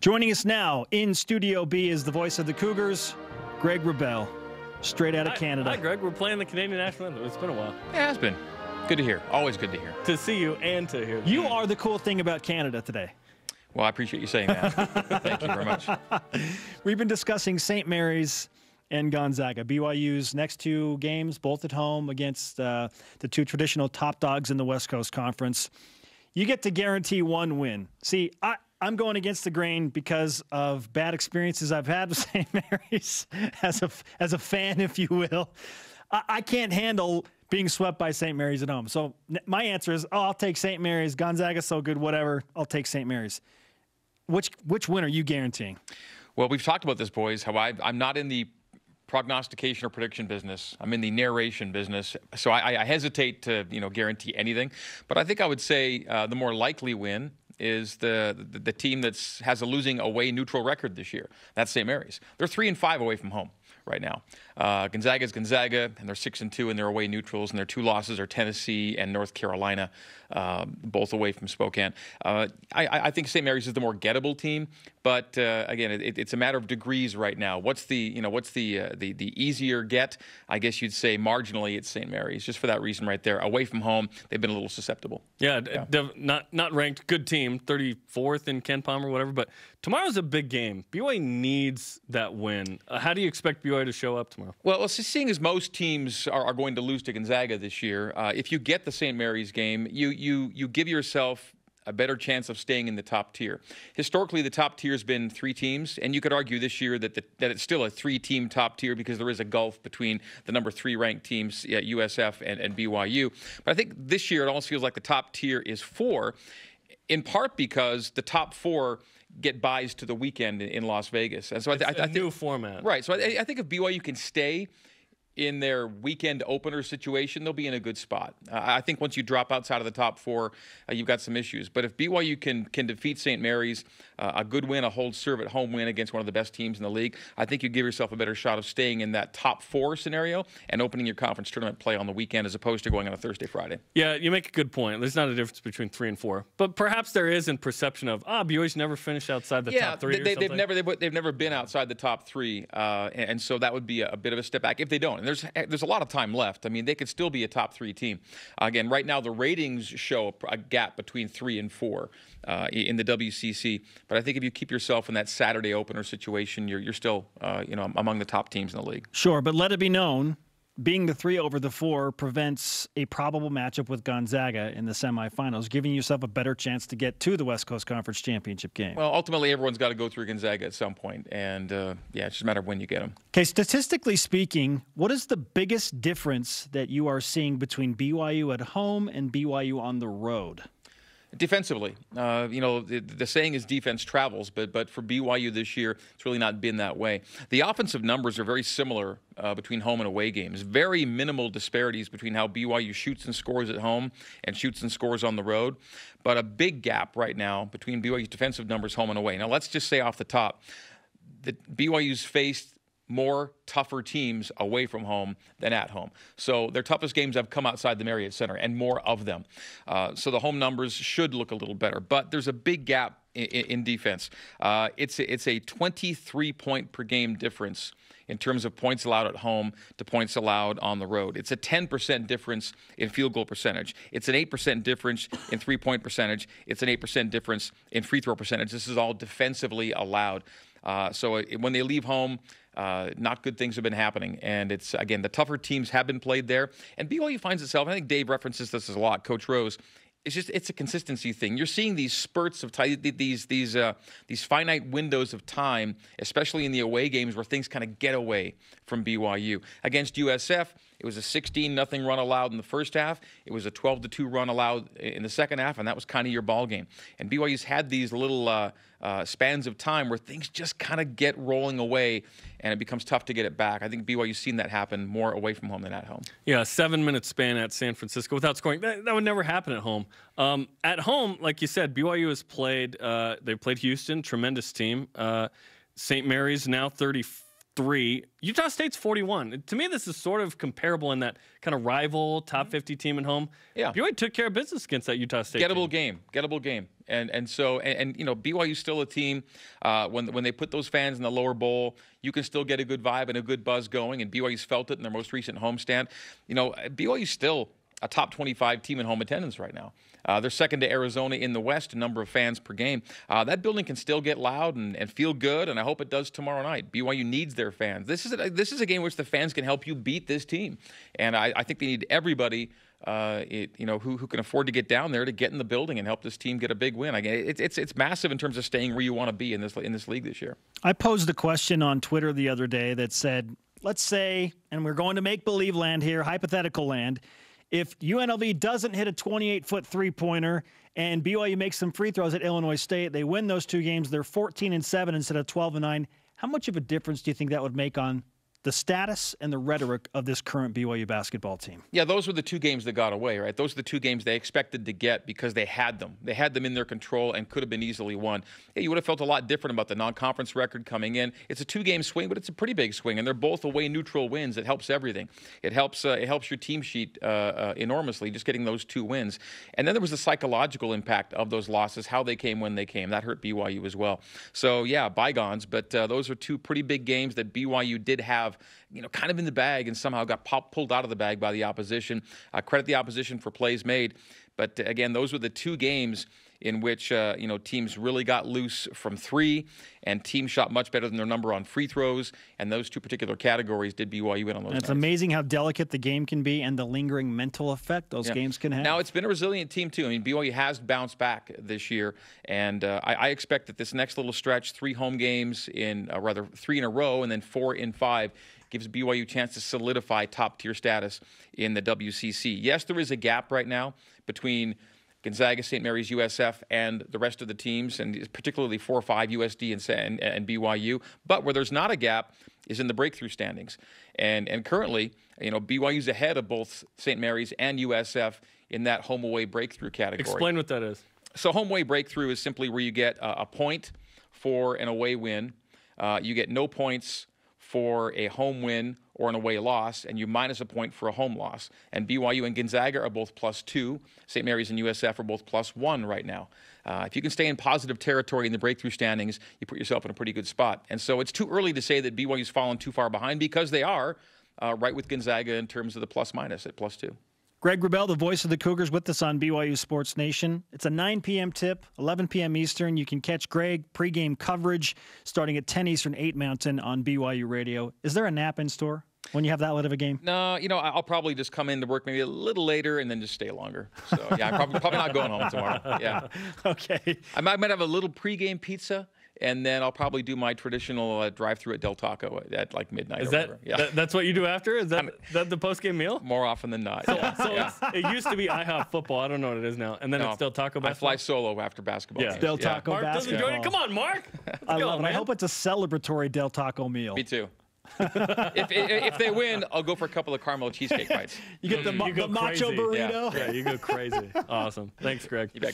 Joining us now in Studio B is the voice of the Cougars, Greg Wrubell, straight out of Canada. Hi, Greg. We're playing the Canadian national anthem. It's been a while. Yeah, it has been. Good to hear. Always good to hear. To see you and to hear You are the cool thing about Canada today. Well, I appreciate you saying that. Thank you very much. We've been discussing St. Mary's and Gonzaga. BYU's next two games, both at home against the two traditional top dogs in the West Coast Conference. You get to guarantee one win. See, I'm going against the grain because of bad experiences I've had with St. Mary's as a fan, if you will. I can't handle being swept by St. Mary's at home. So my answer is, I'll take St. Mary's. Gonzaga's so good, whatever. I'll take St. Mary's. Which win are you guaranteeing? Well, we've talked about this, boys, how I'm not in the prognostication or prediction business. I'm in the narration business. So I hesitate to guarantee anything. But I think I would say the more likely win is the team that has a losing away neutral record this year. That's St. Mary's. They're 3-5 away from home right now. Gonzaga's Gonzaga, and they're 6-2 in their away neutrals, and their two losses are Tennessee and North Carolina, both away from Spokane. I think St. Mary's is the more gettable team, but again, it's a matter of degrees right now. What's the easier get? I guess you'd say marginally it's St. Mary's, just for that reason right there. Away from home, they've been a little susceptible. Yeah. Not ranked, good team, 34th in Ken Palmer, whatever. But tomorrow's a big game. BYU needs that win. How do you expect BYU to show up tomorrow? Well, seeing as most teams are going to lose to Gonzaga this year, if you get the St. Mary's game, you give yourself a better chance of staying in the top tier. Historically, the top tier has been three teams, and you could argue this year that it's still a three-team top tier because there is a gulf between the number 3 ranked teams, USF and BYU. But I think this year it almost feels like the top tier is 4, in part because the top 4 get buys to the weekend in Las Vegas. And so I think new format. Right. So I think if BYU can stay in their weekend opener situation, they'll be in a good spot. I think once you drop outside of the top 4, you've got some issues. But if BYU can defeat St. Mary's, a good win, a hold serve at home win against one of the best teams in the league, I think you give yourself a better shot of staying in that top 4 scenario and opening your conference tournament play on the weekend as opposed to going on a Thursday, Friday. Yeah, you make a good point. There's not a difference between 3 and 4, but perhaps there is in perception of BYU's never finished outside the top 3. They've never been outside the top 3, and so that would be a bit of a step back if they don't. And there's a lot of time left. I mean, they could still be a top 3 team. Again, right now the ratings show a gap between 3 and 4 in the WCC. But I think if you keep yourself in that Saturday opener situation, you're still among the top teams in the league. Sure, but let it be known, being the 3 over the 4 prevents a probable matchup with Gonzaga in the semifinals, giving yourself a better chance to get to the West Coast Conference Championship game. Well, ultimately, everyone's got to go through Gonzaga at some point, and it's just a matter of when you get them. Okay, statistically speaking, what is the biggest difference that you are seeing between BYU at home and BYU on the road? Defensively, the saying is defense travels, but for BYU this year, it's really not been that way. The offensive numbers are very similar between home and away games. Very minimal disparities between how BYU shoots and scores at home and shoots and scores on the road, but a big gap right now between BYU's defensive numbers home and away. Now, let's just say off the top that BYU's faced more tougher teams away from home than at home. So their toughest games have come outside the Marriott Center, and more of them. So the home numbers should look a little better. But there's a big gap in defense. It's a 23-point per game difference in terms of points allowed at home to points allowed on the road. It's a 10% difference in field goal percentage. It's an 8% difference in three-point percentage. It's an 8% difference in free throw percentage. This is all defensively allowed. So when they leave home, not good things have been happening. And it's, again, the tougher teams have been played there. And BYU finds itself, I think Dave references this a lot, Coach Rose, it's a consistency thing. You're seeing these spurts of time, these finite windows of time, especially in the away games where things kind of get away from BYU. Against USF, it was a 16-0 run allowed in the first half. It was a 12-2 run allowed in the second half, and that was kind of your ball game. And BYU's had these little spans of time where things just kind of get rolling away, and it becomes tough to get it back. I think BYU's seen that happen more away from home than at home. Yeah, a 7-minute span at San Francisco without scoring. That would never happen at home. At home, like you said, BYU has played. They played Houston, tremendous team. St. Mary's now 33 43. Utah State's 41. To me, this is sort of comparable in that kind of rival top 50 team at home. Yeah. BYU took care of business against that Utah State Gettable team. game. And so you know, BYU's still a team. When they put those fans in the lower bowl, you can still get a good vibe and a good buzz going. And BYU's felt it in their most recent homestand. You know, BYU's still a top 25 team in home attendance right now. They're second to Arizona in the West in number of fans per game. That building can still get loud and feel good, and I hope it does tomorrow night. BYU needs their fans. This is a game in which the fans can help you beat this team, and I think they need everybody who can afford to get down there to get in the building and help this team get a big win. It's massive in terms of staying where you want to be in this league this year. I posed a question on Twitter the other day that said, let's say, and we're going to make-believe land here, hypothetical land, if UNLV doesn't hit a 28-foot three-pointer and BYU makes some free throws at Illinois State, they win those two games, they're 14-7 instead of 12-9. How much of a difference do you think that would make on the status and the rhetoric of this current BYU basketball team? Yeah, those were the two games that got away, right? Those are the two games they expected to get because they had them. They had them in their control and could have been easily won. Yeah, you would have felt a lot different about the non-conference record coming in. It's a two-game swing, but it's a pretty big swing, and they're both away neutral wins. It helps everything. It helps your team sheet enormously, just getting those two wins. And then there was the psychological impact of those losses, how they came when they came. That hurt BYU as well. So, yeah, bygones, but those are two pretty big games that BYU did have, kind of in the bag and somehow got pulled out of the bag by the opposition. Credit the opposition for plays made. But again, those were the two games in which, teams really got loose from three and teams shot much better than their number on free throws. And those two particular categories did BYU in on those nights. It's amazing how delicate the game can be and the lingering mental effect those games can have. Now, it's been a resilient team, too. I mean, BYU has bounced back this year. And I expect that this next little stretch, 3 home games rather 3 in a row and then 4 in 5, gives BYU a chance to solidify top-tier status in the WCC. Yes, there is a gap right now between Gonzaga, St. Mary's, USF, and the rest of the teams, and particularly 4-5, USD and BYU. But where there's not a gap is in the breakthrough standings. And currently, BYU's ahead of both St. Mary's and USF in that home-away breakthrough category. Explain what that is. So home-away breakthrough is simply where you get a point for an away win. You get no points for a home win or an away loss, and you minus a point for a home loss. And BYU and Gonzaga are both +2. St. Mary's and USF are both +1 right now. If you can stay in positive territory in the breakthrough standings, you put yourself in a pretty good spot. And so it's too early to say that BYU's fallen too far behind because they are right with Gonzaga in terms of the plus-minus at +2. Greg Wrubell, the voice of the Cougars, with us on BYU Sports Nation. It's a 9 p.m. tip, 11 p.m. Eastern. You can catch Greg pregame coverage starting at 10 Eastern, 8 Mountain on BYU Radio. Is there a nap in store when you have that late of a game? No, I'll probably just come in to work maybe a little later and then just stay longer. So, yeah, I'm probably not going home tomorrow. Yeah. Okay. I might have a little pregame pizza. And then I'll probably do my traditional drive-through at Del Taco at like midnight. Is that, that's what you do after? Is that the post-game meal? More often than not. It used to be IHOP football. I don't know what it is now. And then it's Del Taco basketball. I fly solo after basketball. Yeah. Del Taco Mark basketball. doesn't join it. Come on, Mark. I love it. I hope it's a celebratory Del Taco meal. Me too. if they win, I'll go for a couple of caramel cheesecake bites. You get the macho burrito. Yeah, you go crazy. Awesome. Thanks, Greg. You bet.